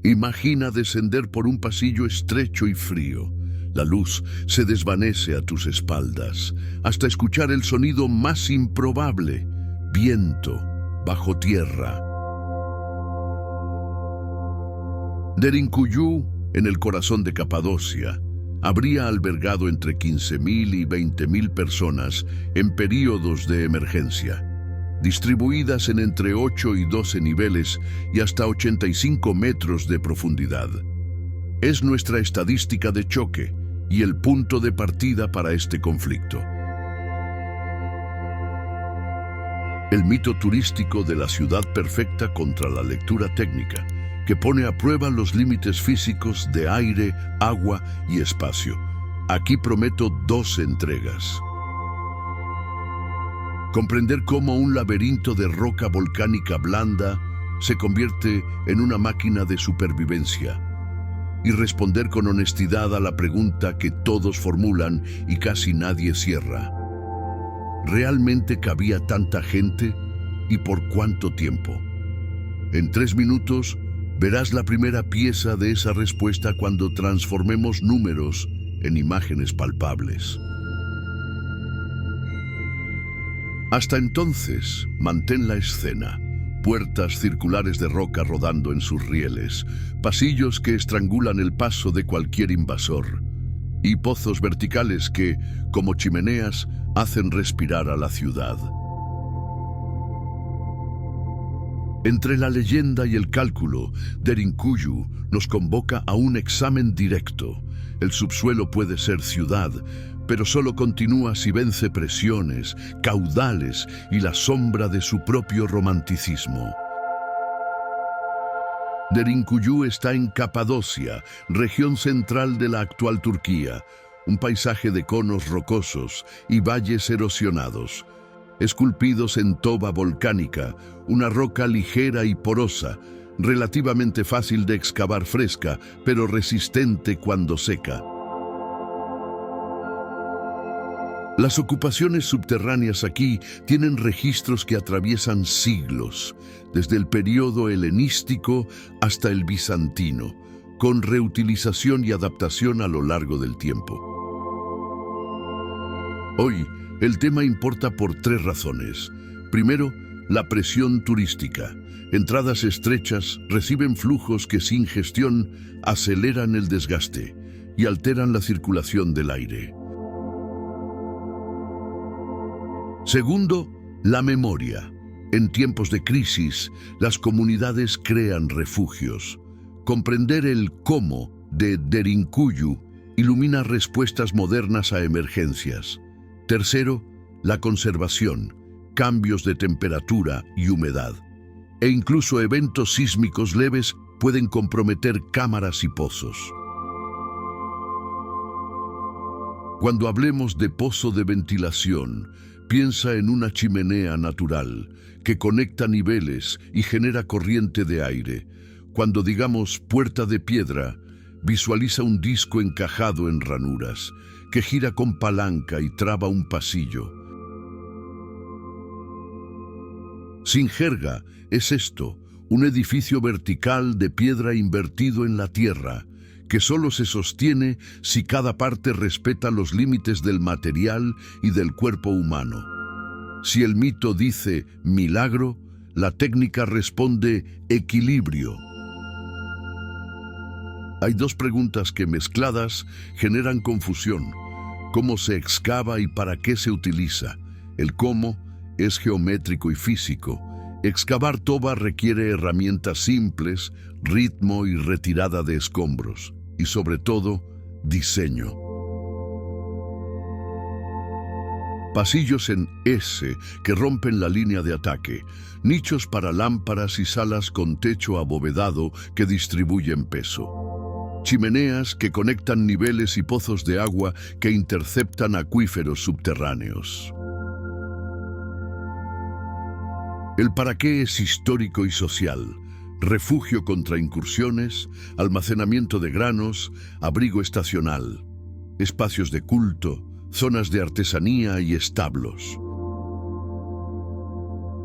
Imagina descender por un pasillo estrecho y frío. La luz se desvanece a tus espaldas, hasta escuchar el sonido más improbable: viento bajo tierra. Derinkuyu, en el corazón de Capadocia, habría albergado entre 15.000 y 20.000 personas en períodos de emergencia, distribuidas en entre 8 y 12 niveles y hasta 85 metros de profundidad. Es nuestra estadística de choque y el punto de partida para este conflicto. El mito turístico de la ciudad perfecta contra la lectura técnica, que pone a prueba los límites físicos de aire, agua y espacio. Aquí prometo 2 entregas. Comprender cómo un laberinto de roca volcánica blanda se convierte en una máquina de supervivencia, y responder con honestidad a la pregunta que todos formulan y casi nadie cierra: ¿realmente cabía tanta gente y por cuánto tiempo? En 3 minutos verás la primera pieza de esa respuesta cuando transformemos números en imágenes palpables. Hasta entonces, mantén la escena: puertas circulares de roca rodando en sus rieles, pasillos que estrangulan el paso de cualquier invasor, y pozos verticales que, como chimeneas, hacen respirar a la ciudad. Entre la leyenda y el cálculo, Derinkuyu nos convoca a un examen directo. El subsuelo puede ser ciudad, pero solo continúa si vence presiones, caudales y la sombra de su propio romanticismo. Derinkuyu está en Capadocia, región central de la actual Turquía, un paisaje de conos rocosos y valles erosionados, esculpidos en toba volcánica, una roca ligera y porosa, relativamente fácil de excavar fresca, pero resistente cuando seca. Las ocupaciones subterráneas aquí tienen registros que atraviesan siglos, desde el período helenístico hasta el bizantino, con reutilización y adaptación a lo largo del tiempo. Hoy, el tema importa por 3 razones. Primero, la presión turística. Entradas estrechas reciben flujos que sin gestión aceleran el desgaste y alteran la circulación del aire. Segundo, la memoria. En tiempos de crisis, las comunidades crean refugios. Comprender el cómo de Derinkuyu ilumina respuestas modernas a emergencias. Tercero, la conservación, cambios de temperatura y humedad. E incluso eventos sísmicos leves pueden comprometer cámaras y pozos. Cuando hablemos de pozo de ventilación, piensa en una chimenea natural que conecta niveles y genera corriente de aire. Cuando digamos puerta de piedra, visualiza un disco encajado en ranuras, que gira con palanca y traba un pasillo. Sin jerga, es esto: un edificio vertical de piedra invertido en la tierra, que solo se sostiene si cada parte respeta los límites del material y del cuerpo humano. Si el mito dice milagro, la técnica responde equilibrio. Hay 2 preguntas que, mezcladas, generan confusión: ¿cómo se excava y para qué se utiliza? El cómo es geométrico y físico. Excavar toba requiere herramientas simples, ritmo y retirada de escombros. Y sobre todo, diseño. Pasillos en S que rompen la línea de ataque. Nichos para lámparas y salas con techo abovedado que distribuyen peso. Chimeneas que conectan niveles y pozos de agua que interceptan acuíferos subterráneos. El para qué es histórico y social. Refugio contra incursiones, almacenamiento de granos, abrigo estacional, espacios de culto, zonas de artesanía y establos.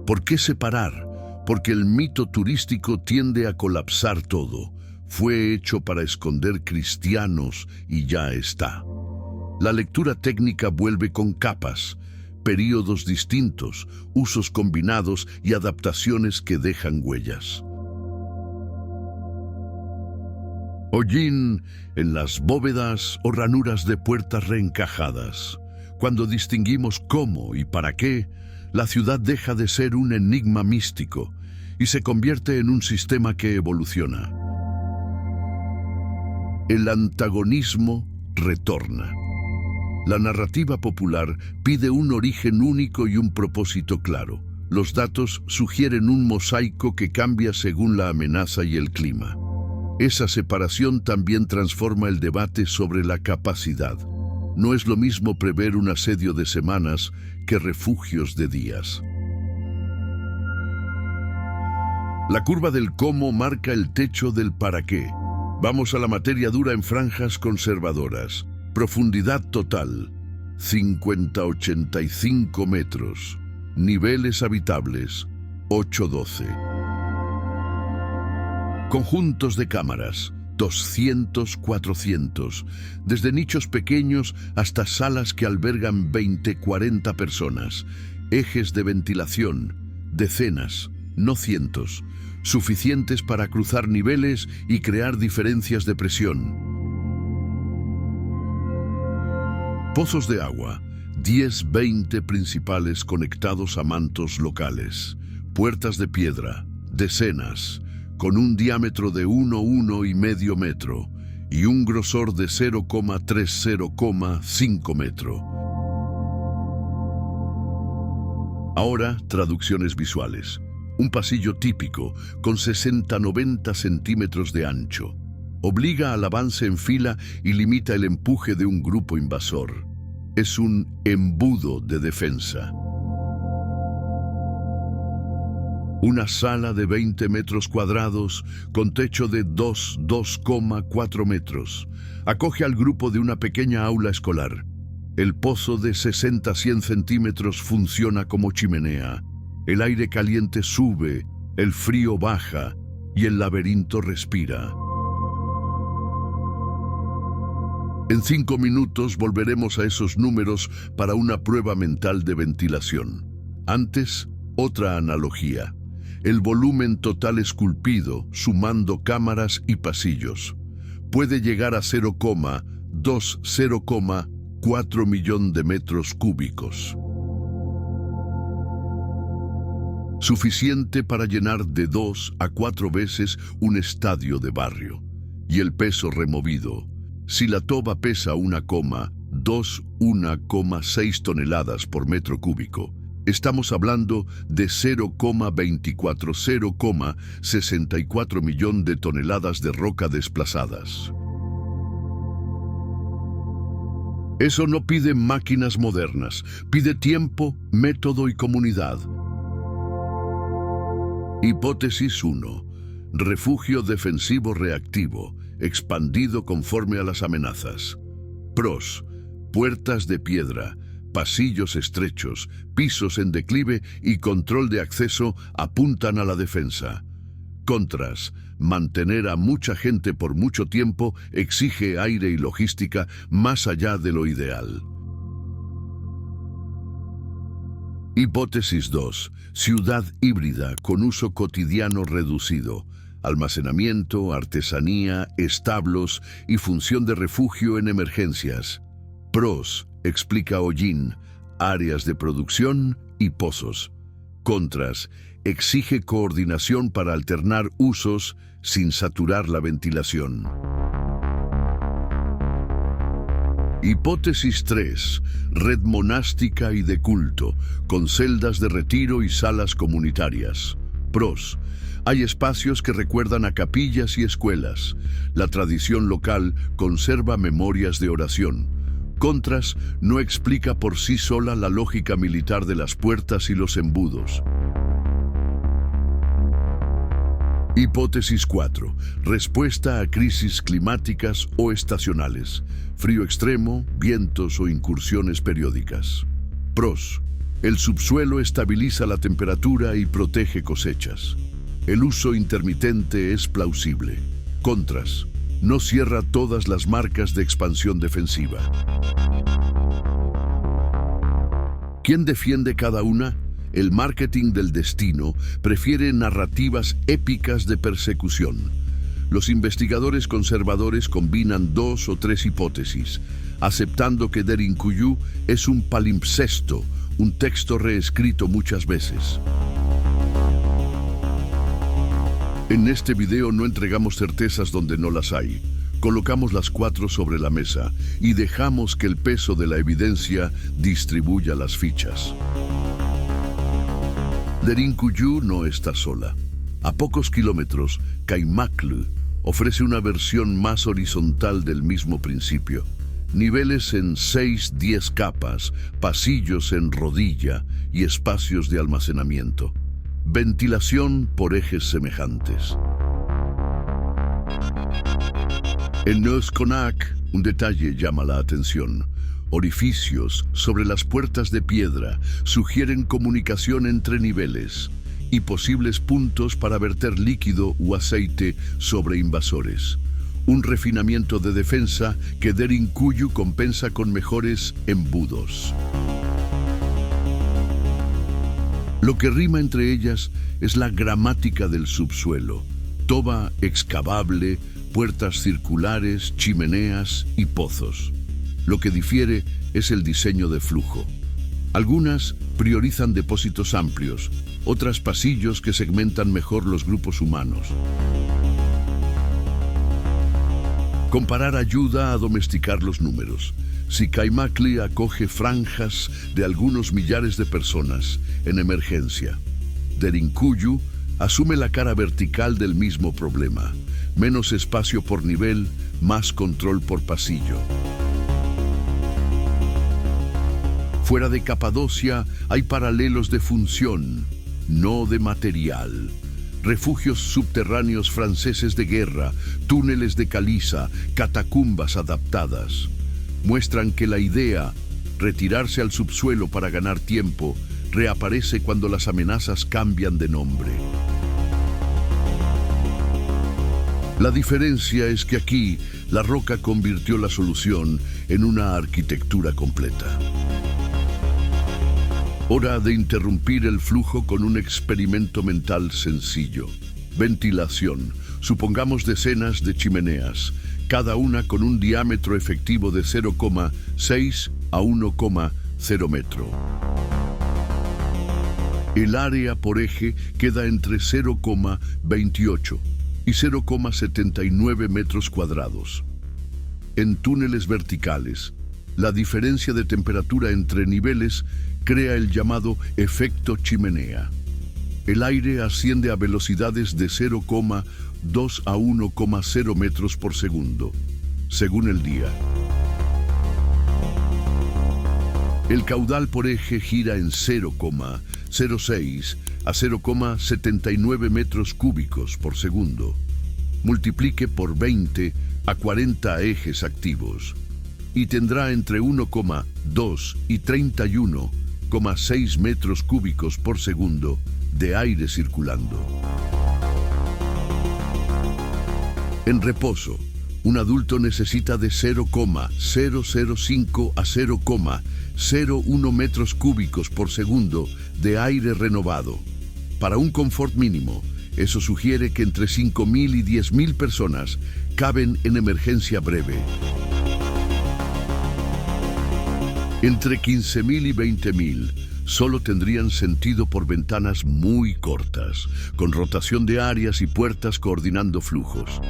¿Por qué separar? Porque el mito turístico tiende a colapsar todo: Fue hecho para esconder cristianos y ya está. La lectura técnica vuelve con capas, períodos distintos, usos combinados y adaptaciones que dejan huellas. Hollín en las bóvedas o ranuras de puertas reencajadas. Cuando distinguimos cómo y para qué, la ciudad deja de ser un enigma místico y se convierte en un sistema que evoluciona. El antagonismo retorna. La narrativa popular pide un origen único y un propósito claro. Los datos sugieren un mosaico que cambia según la amenaza y el clima. Esa separación también transforma el debate sobre la capacidad. No es lo mismo prever un asedio de semanas que refugios de días. La curva del cómo marca el techo del para qué. Vamos a la materia dura en franjas conservadoras. Profundidad total, 50-85 metros. Niveles habitables, 8-12. Conjuntos de cámaras, 200-400, desde nichos pequeños hasta salas que albergan 20-40 personas. Ejes de ventilación, decenas, no cientos, suficientes para cruzar niveles y crear diferencias de presión. Pozos de agua, 10-20 principales conectados a mantos locales. Puertas de piedra, decenas, con un diámetro de 1,5 metro y un grosor de 0,3-0,5 metro. Ahora, traducciones visuales. Un pasillo típico, con 60-90 centímetros de ancho. Obliga al avance en fila y limita el empuje de un grupo invasor. Es un embudo de defensa. Una sala de 20 metros cuadrados con techo de 2,4 metros. Acoge al grupo de una pequeña aula escolar. El pozo de 60-100 centímetros funciona como chimenea. El aire caliente sube, el frío baja y el laberinto respira. En 5 minutos volveremos a esos números para una prueba mental de ventilación. Antes, otra analogía. El volumen total esculpido, sumando cámaras y pasillos, puede llegar a 0,4 millón de metros cúbicos. Suficiente para llenar de 2 a 4 veces un estadio de barrio. Y el peso removido. Si la toba pesa 1,6 toneladas por metro cúbico, estamos hablando de 0,64 millón de toneladas de roca desplazadas. Eso no pide máquinas modernas, pide tiempo, método y comunidad. Hipótesis 1. Refugio defensivo reactivo, expandido conforme a las amenazas. Pros: puertas de piedra, pasillos estrechos, pisos en declive y control de acceso apuntan a la defensa. Contras: mantener a mucha gente por mucho tiempo exige aire y logística más allá de lo ideal. Hipótesis 2. Ciudad híbrida con uso cotidiano reducido. Almacenamiento, artesanía, establos y función de refugio en emergencias. Pros, explica Hollín, áreas de producción y pozos. Contras, exige coordinación para alternar usos sin saturar la ventilación. Hipótesis 3. Red monástica y de culto, con celdas de retiro y salas comunitarias. Pros. Hay espacios que recuerdan a capillas y escuelas. La tradición local conserva memorias de oración. Contras, no explica por sí sola la lógica militar de las puertas y los embudos. Hipótesis 4. Respuesta a crisis climáticas o estacionales. Frío extremo, vientos o incursiones periódicas. Pros. El subsuelo estabiliza la temperatura y protege cosechas. El uso intermitente es plausible. Contras: no cierra todas las marcas de expansión defensiva. ¿Quién defiende cada una? El marketing del destino prefiere narrativas épicas de persecución. Los investigadores conservadores combinan 2 o 3 hipótesis, aceptando que Derinkuyu es un palimpsesto, un texto reescrito muchas veces. En este video no entregamos certezas donde no las hay. Colocamos las 4 sobre la mesa y dejamos que el peso de la evidencia distribuya las fichas. Derinkuyu no está sola. A pocos kilómetros, Kaymaklı ofrece una versión más horizontal del mismo principio. Niveles en 6-10 capas, pasillos en rodilla y espacios de almacenamiento. Ventilación por ejes semejantes. En Özkonak, un detalle llama la atención. Orificios sobre las puertas de piedra sugieren comunicación entre niveles y posibles puntos para verter líquido o aceite sobre invasores. Un refinamiento de defensa que Derinkuyu compensa con mejores embudos. Lo que rima entre ellas es la gramática del subsuelo. Toba excavable, puertas circulares, chimeneas y pozos. Lo que difiere es el diseño de flujo. Algunas priorizan depósitos amplios, otras pasillos que segmentan mejor los grupos humanos. Comparar ayuda a domesticar los números. Si Kaymaklı acoge franjas de algunos millares de personas en emergencia, Derinkuyu asume la cara vertical del mismo problema. Menos espacio por nivel, más control por pasillo. Fuera de Capadocia hay paralelos de función, no de material. Refugios subterráneos franceses de guerra, túneles de caliza, catacumbas adaptadas. Muestran que la idea, retirarse al subsuelo para ganar tiempo, reaparece cuando las amenazas cambian de nombre. La diferencia es que aquí, la roca convirtió la solución en una arquitectura completa. Hora de interrumpir el flujo con un experimento mental sencillo. Ventilación. Supongamos decenas de chimeneas, cada una con un diámetro efectivo de 0,6 a 1,0 metro. El área por eje queda entre 0,28 y 0,79 metros cuadrados. En túneles verticales, la diferencia de temperatura entre niveles crea el llamado efecto chimenea. El aire asciende a velocidades de 0,2 a 1,0 metros por segundo, según el día. El caudal por eje gira en 0,06 a 0,79 metros cúbicos por segundo. Multiplique por 20 a 40 ejes activos y tendrá entre 1,2 y 31,6 metros cúbicos por segundo de aire circulando. En reposo, un adulto necesita de 0,005 a 0,01 metros cúbicos por segundo de aire renovado. Para un confort mínimo, eso sugiere que entre 5.000 y 10.000 personas caben en emergencia breve. Entre 15.000 y 20.000 solo tendrían sentido por ventanas muy cortas, con rotación de áreas y puertas coordinando flujos.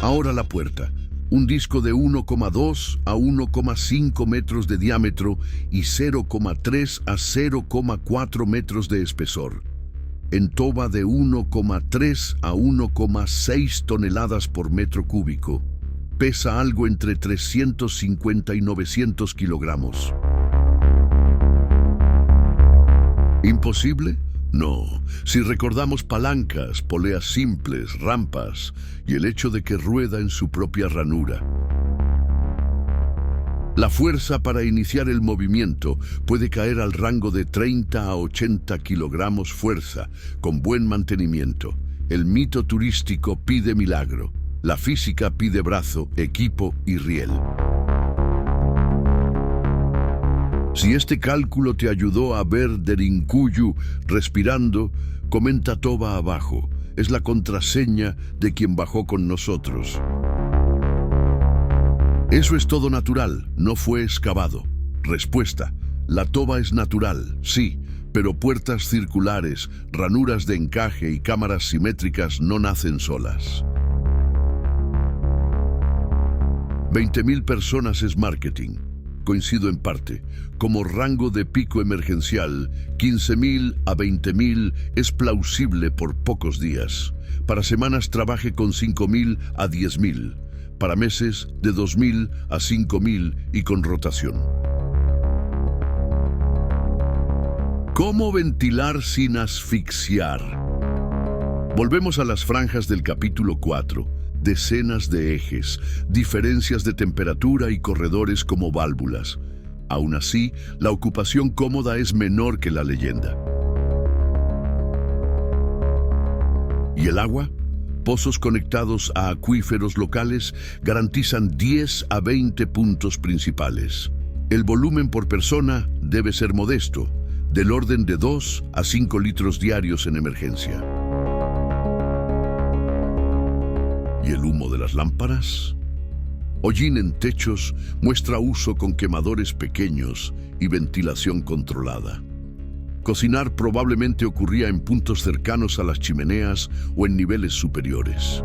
Ahora la puerta, un disco de 1,2 a 1,5 metros de diámetro y 0,3 a 0,4 metros de espesor. En toba de 1,3 a 1,6 toneladas por metro cúbico. Pesa algo entre 350 y 900 kilogramos. ¿Imposible? No. Si recordamos palancas, poleas simples, rampas y el hecho de que rueda en su propia ranura. La fuerza para iniciar el movimiento puede caer al rango de 30 a 80 kilogramos fuerza, con buen mantenimiento. El mito turístico pide milagro. La física pide brazo, equipo y riel. Si este cálculo te ayudó a ver Derinkuyu respirando, comenta Toba abajo. Es la contraseña de quien bajó con nosotros. Eso es todo natural, no fue excavado. Respuesta: la toba es natural, sí, pero puertas circulares, ranuras de encaje y cámaras simétricas no nacen solas. 20.000 personas es marketing. Coincido en parte. Como rango de pico emergencial, 15.000 a 20.000 es plausible por pocos días. Para semanas trabaje con 5.000 a 10.000. Para meses de 2.000 a 5.000 y con rotación. ¿Cómo ventilar sin asfixiar? Volvemos a las franjas del capítulo 4. Decenas de ejes, diferencias de temperatura y corredores como válvulas. Aún así, la ocupación cómoda es menor que la leyenda. ¿Y el agua? Pozos conectados a acuíferos locales garantizan 10 a 20 puntos principales. El volumen por persona debe ser modesto, del orden de 2 a 5 litros diarios en emergencia. ¿Y el humo de las lámparas? Hollín en techos muestra uso con quemadores pequeños y ventilación controlada. Cocinar probablemente ocurría en puntos cercanos a las chimeneas o en niveles superiores.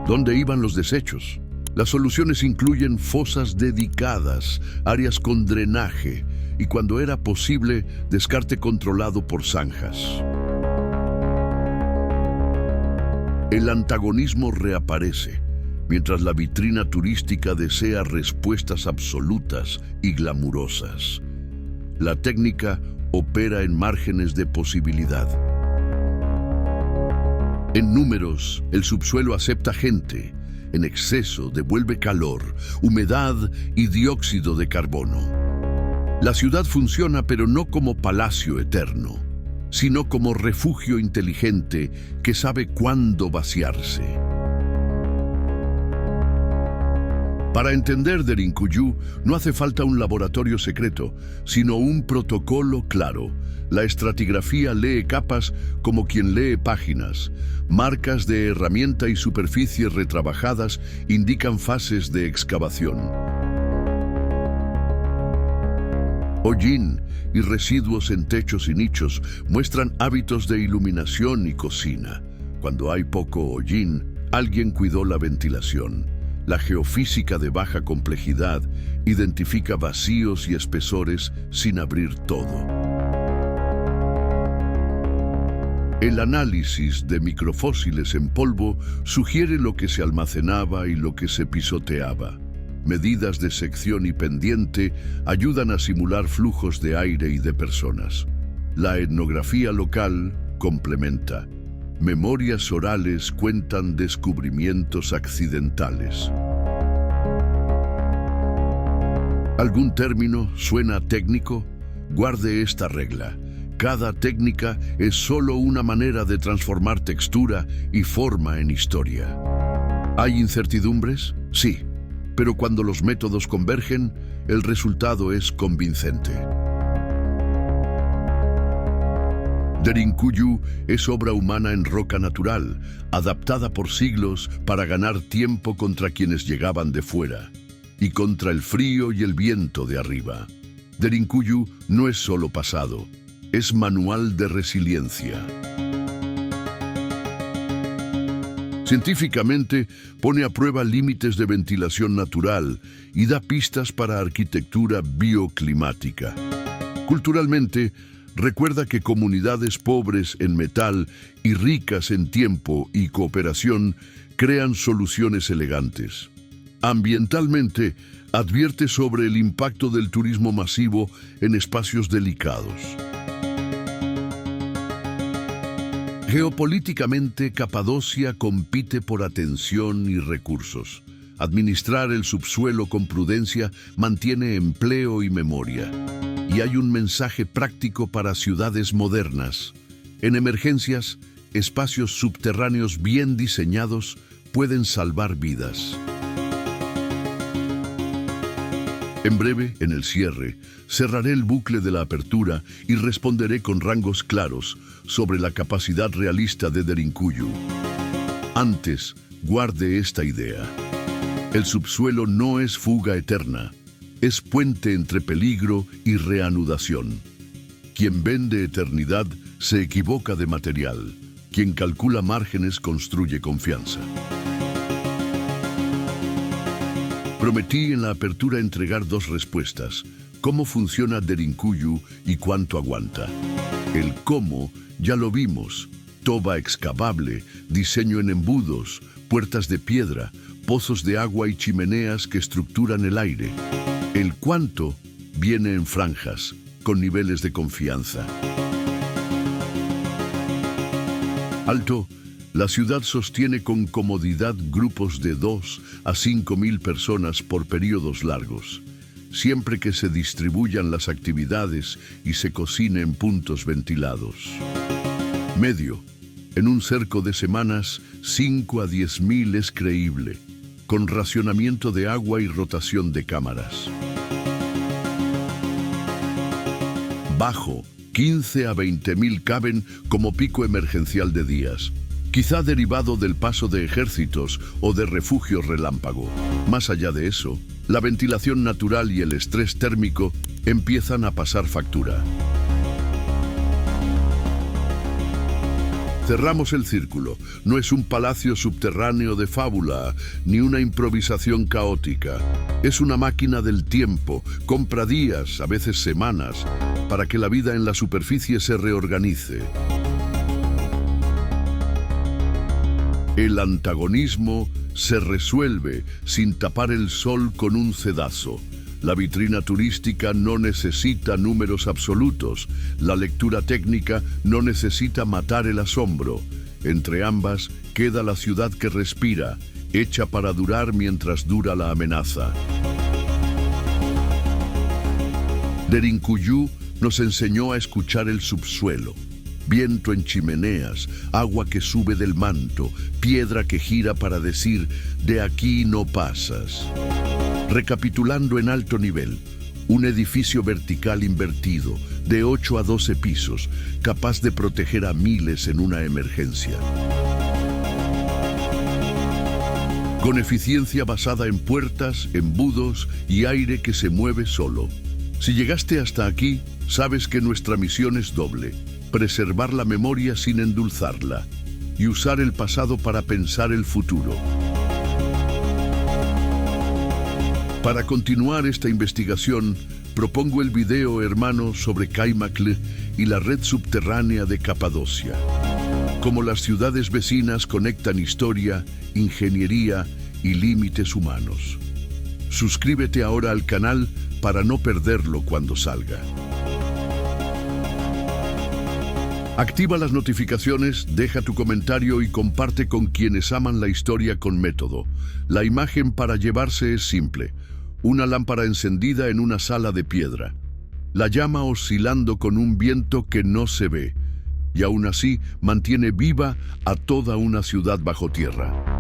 ¿Dónde iban los desechos? Las soluciones incluyen fosas dedicadas, áreas con drenaje y, cuando era posible, descarte controlado por zanjas. El antagonismo reaparece, mientras la vitrina turística desea respuestas absolutas y glamurosas. La técnica opera en márgenes de posibilidad. En números, el subsuelo acepta gente. En exceso, devuelve calor, humedad y dióxido de carbono. La ciudad funciona, pero no como palacio eterno, sino como refugio inteligente que sabe cuándo vaciarse. Para entender Derinkuyu no hace falta un laboratorio secreto, sino un protocolo claro. La estratigrafía lee capas como quien lee páginas. Marcas de herramienta y superficies retrabajadas indican fases de excavación. Hollín y residuos en techos y nichos muestran hábitos de iluminación y cocina. Cuando hay poco hollín, alguien cuidó la ventilación. La geofísica de baja complejidad identifica vacíos y espesores sin abrir todo. El análisis de microfósiles en polvo sugiere lo que se almacenaba y lo que se pisoteaba. Medidas de sección y pendiente ayudan a simular flujos de aire y de personas. La etnografía local complementa. Memorias orales cuentan descubrimientos accidentales. ¿Algún término suena técnico? Guarde esta regla. Cada técnica es solo una manera de transformar textura y forma en historia. ¿Hay incertidumbres? Sí. Pero cuando los métodos convergen, el resultado es convincente. Derinkuyu es obra humana en roca natural, adaptada por siglos para ganar tiempo contra quienes llegaban de fuera y contra el frío y el viento de arriba. Derinkuyu no es solo pasado, es manual de resiliencia. Científicamente, pone a prueba límites de ventilación natural y da pistas para arquitectura bioclimática. Culturalmente, recuerda que comunidades pobres en metal y ricas en tiempo y cooperación crean soluciones elegantes. Ambientalmente, advierte sobre el impacto del turismo masivo en espacios delicados. Geopolíticamente, Capadocia compite por atención y recursos. Administrar el subsuelo con prudencia mantiene empleo y memoria. Y hay un mensaje práctico para ciudades modernas. En emergencias, espacios subterráneos bien diseñados pueden salvar vidas. En breve, en el cierre, cerraré el bucle de la apertura y responderé con rangos claros sobre la capacidad realista de Derinkuyu. Antes, guarde esta idea. El subsuelo no es fuga eterna, es puente entre peligro y reanudación. Quien vende eternidad se equivoca de material. Quien calcula márgenes construye confianza. Prometí en la apertura entregar dos respuestas: cómo funciona Derinkuyu y cuánto aguanta. El cómo ya lo vimos: toba excavable, diseño en embudos, puertas de piedra, pozos de agua y chimeneas que estructuran el aire. El cuánto viene en franjas, con niveles de confianza. Alto. La ciudad sostiene con comodidad grupos de 2 a 5.000 personas por periodos largos, siempre que se distribuyan las actividades y se cocine en puntos ventilados. Medio. En un cerco de semanas, 5 a 10.000 es creíble, con racionamiento de agua y rotación de cámaras. Bajo. 15 a 20.000 caben como pico emergencial de días, quizá derivado del paso de ejércitos o de refugios relámpago. Más allá de eso, la ventilación natural y el estrés térmico empiezan a pasar factura. Cerramos el círculo. No es un palacio subterráneo de fábula, ni una improvisación caótica. Es una máquina del tiempo, compra días, a veces semanas, para que la vida en la superficie se reorganice. El antagonismo se resuelve sin tapar el sol con un cedazo. La vitrina turística no necesita números absolutos. La lectura técnica no necesita matar el asombro. Entre ambas queda la ciudad que respira, hecha para durar mientras dura la amenaza. Derinkuyu nos enseñó a escuchar el subsuelo. Viento en chimeneas, agua que sube del manto, piedra que gira para decir, de aquí no pasas. Recapitulando en alto nivel, un edificio vertical invertido, de 8 a 12 pisos, capaz de proteger a miles en una emergencia. Con eficiencia basada en puertas, embudos y aire que se mueve solo. Si llegaste hasta aquí, sabes que nuestra misión es doble: preservar la memoria sin endulzarla y usar el pasado para pensar el futuro. Para continuar esta investigación, propongo el video hermano sobre Kaymaklı y la red subterránea de Capadocia. Cómo las ciudades vecinas conectan historia, ingeniería y límites humanos. Suscríbete ahora al canal para no perderlo cuando salga. Activa las notificaciones, deja tu comentario y comparte con quienes aman la historia con método. La imagen para llevarse es simple: una lámpara encendida en una sala de piedra, la llama oscilando con un viento que no se ve, y aún así mantiene viva a toda una ciudad bajo tierra.